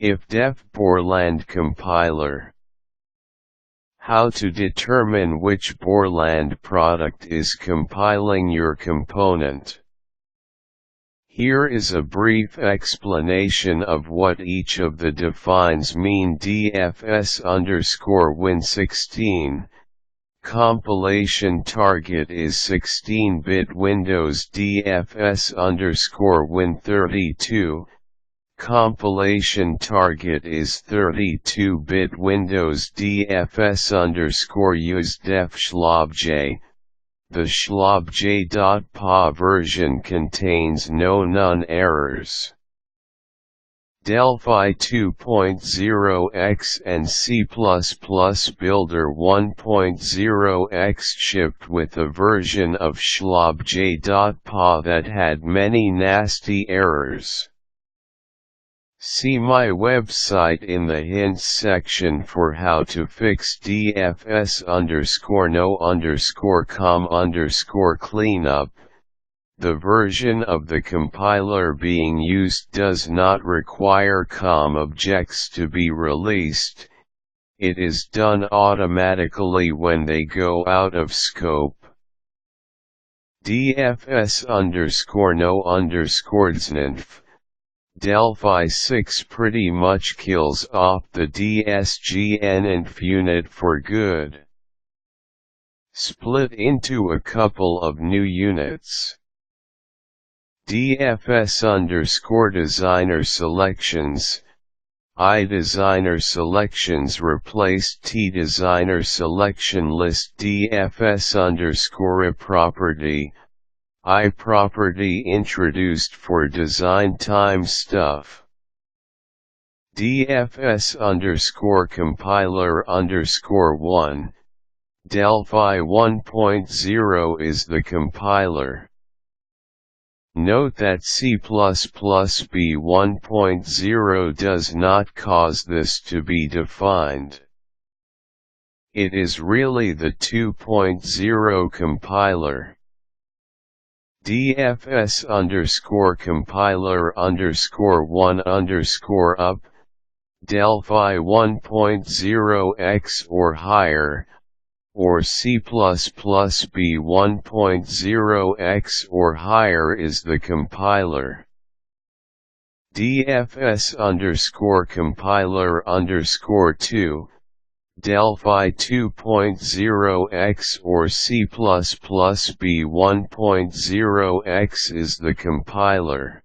Ifdef Borland compiler. How to determine which Borland product is compiling your component. Here is a brief explanation of what each of the defines mean. DFS_Win16. Compilation target is 16-bit Windows. DFS_Win32. Compilation target is 32-bit Windows. DFS_use def SHLOBJ. The SHLOBJ.PAS version contains no none errors. Delphi 2.0x and C++ Builder 1.0x shipped with a version of SHLOBJ.PAS that had many nasty errors. See my website in the hints section for how to fix DFS_no_com_cleanup. The version of the compiler being used does not require COM objects to be released. It is done automatically when they go out of scope. DFS_no_DsgnIntf. Delphi 6 pretty much kills off the DsgnIntf unit for good. Split into a couple of new units. DFS_DesignerSelections. IDesignerSelections replaced TDesignerSelectionList. DFS_IProperty. IProperty introduced for design time stuff. DFS_compiler_1. Delphi 1.0 is the compiler. Note that C++ B 1.0 does not cause this to be defined. It is really the 2.0 compiler. DFS_compiler_1_up. Delphi 1.0x or higher, or C++ B 1.0x or higher is the compiler. DFS_compiler_2. Delphi 2.0x or C++ B 1.0x is the compiler.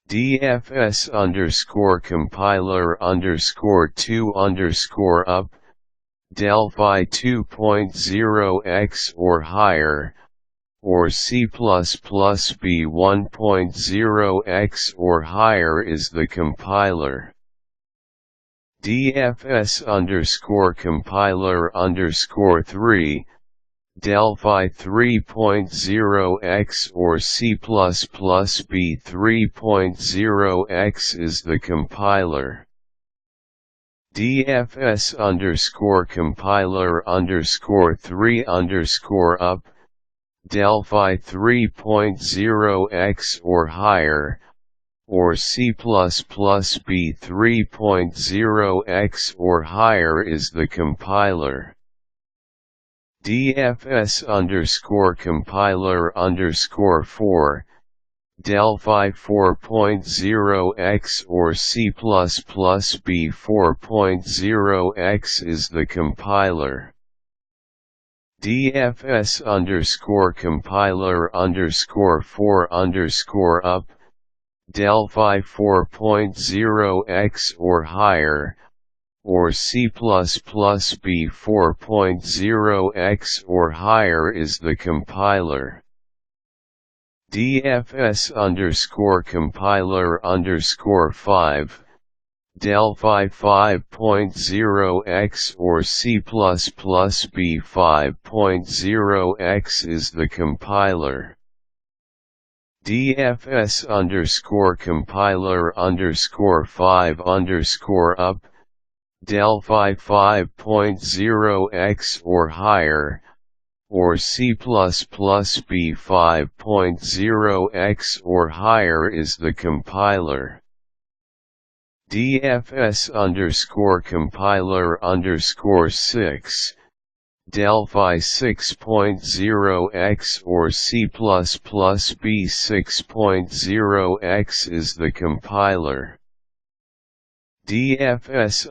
DFS_compiler_2_up. Delphi 2.0x or higher, or C++ B 1.0x or higher is the compiler. DFS_compiler_3. Delphi 3.0x or C++ B 3.0x is the compiler. DFS_compiler_3_up. Delphi 3.0x or higher, or C++ B 3.0x or higher is the compiler. DFS_compiler_4. Delphi 4.0x or C++ B 4.0x is the compiler. DFS_compiler_4_up. Delphi 4.0x or higher, or C++ B 4.0x or higher is the compiler. DFS_compiler_5. Delphi 5.0x or C++ B 5.0x is the compiler. DFS_compiler_5_up. Delphi 5.0x or higher, or C++ B 5.0x or higher is the compiler. DFS _compiler _6, Delphi 6.0x or C++ B 6.0x is the compiler. DFS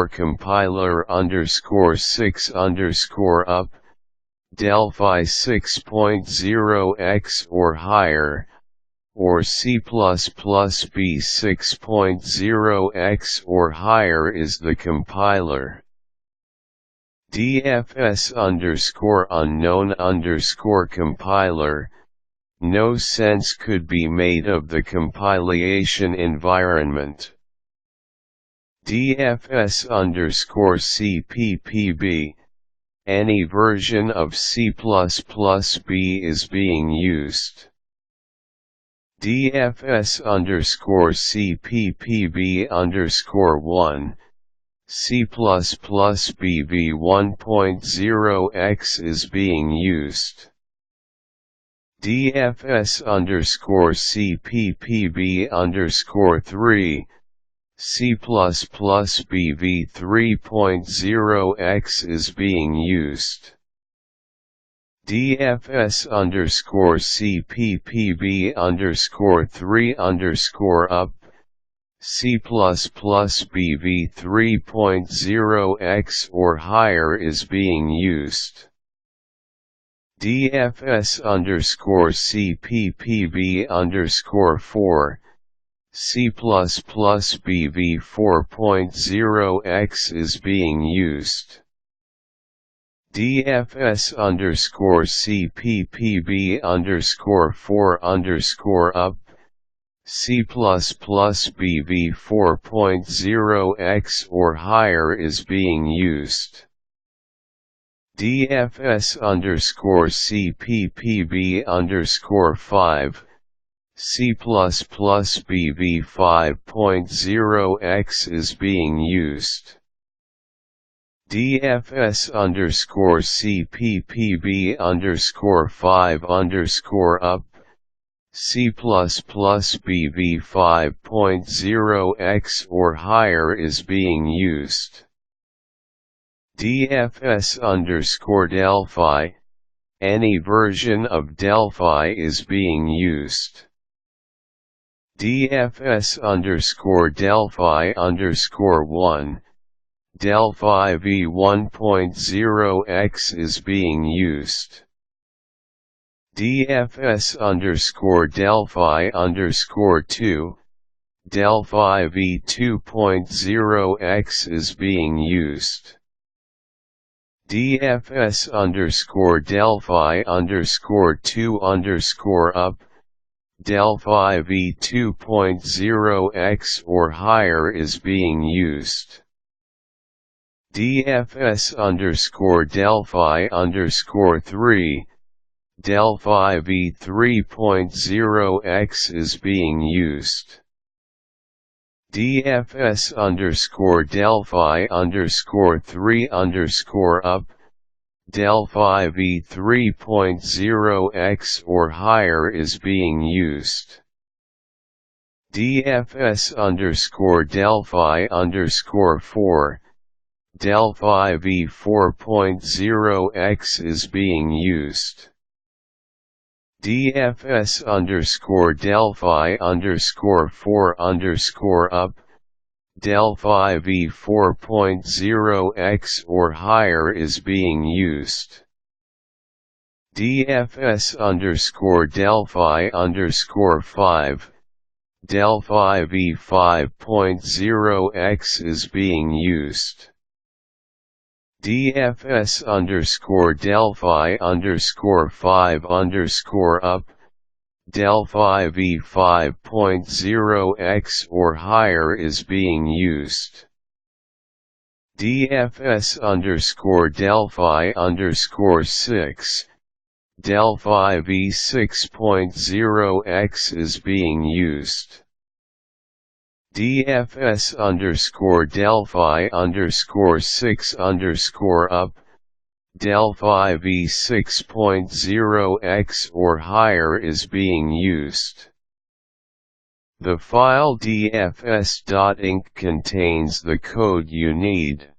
_compiler _6 up, Delphi 6.0x or higher, or C++ B 6.0x or higher is the compiler. DFS _unknown compiler, no sense could be made of the compilation environment. DFS _CPPB, any version of C++ B is being used. DFS _CPPB _1, C++ BV 1.0x is being used. DFS _CPPB _3, C++ BV 3.0x is being used. DFS _CPPB _3 up, C++ BV 3.0x or higher is being used. DFS _CPPB _4, C++ BV 4.0x is being used. DFS _CPPB _4 up, C++ BV 4.0x or higher is being used. DFS _CPPB _5, C++ BV 5.0x is being used. DFS _CPPB _5 up, C++ BV 5.0x or higher is being used. DFS _Delphi, any version of Delphi is being used. DFS _Delphi _1, Delphi v 1.0x is being used. DFS _Delphi _2, Delphi v 2.0x is being used. DFS _Delphi _2 up, Delphi v 2.0x or higher is being used. DFS _Delphi _3, Delphi v 3.0x is being used. DFS _Delphi _3 up, Delphi v 3.0x or higher is being used. DFS _Delphi _4, Delphi v 4.0x is being used. DFS _Delphi _4 up, Delphi v 4.0x or higher is being used. DFS _Delphi _5, Delphi v 5.0x is being used. DFS _Delphi _5 up, Delphi v 5.0x or higher is being used. DFS _Delphi _6, Delphi v 6.0x is being used. DFS _Delphi _6 up, Delphi v 6.0x or higher is being used. The file dfs.inc contains the code you need.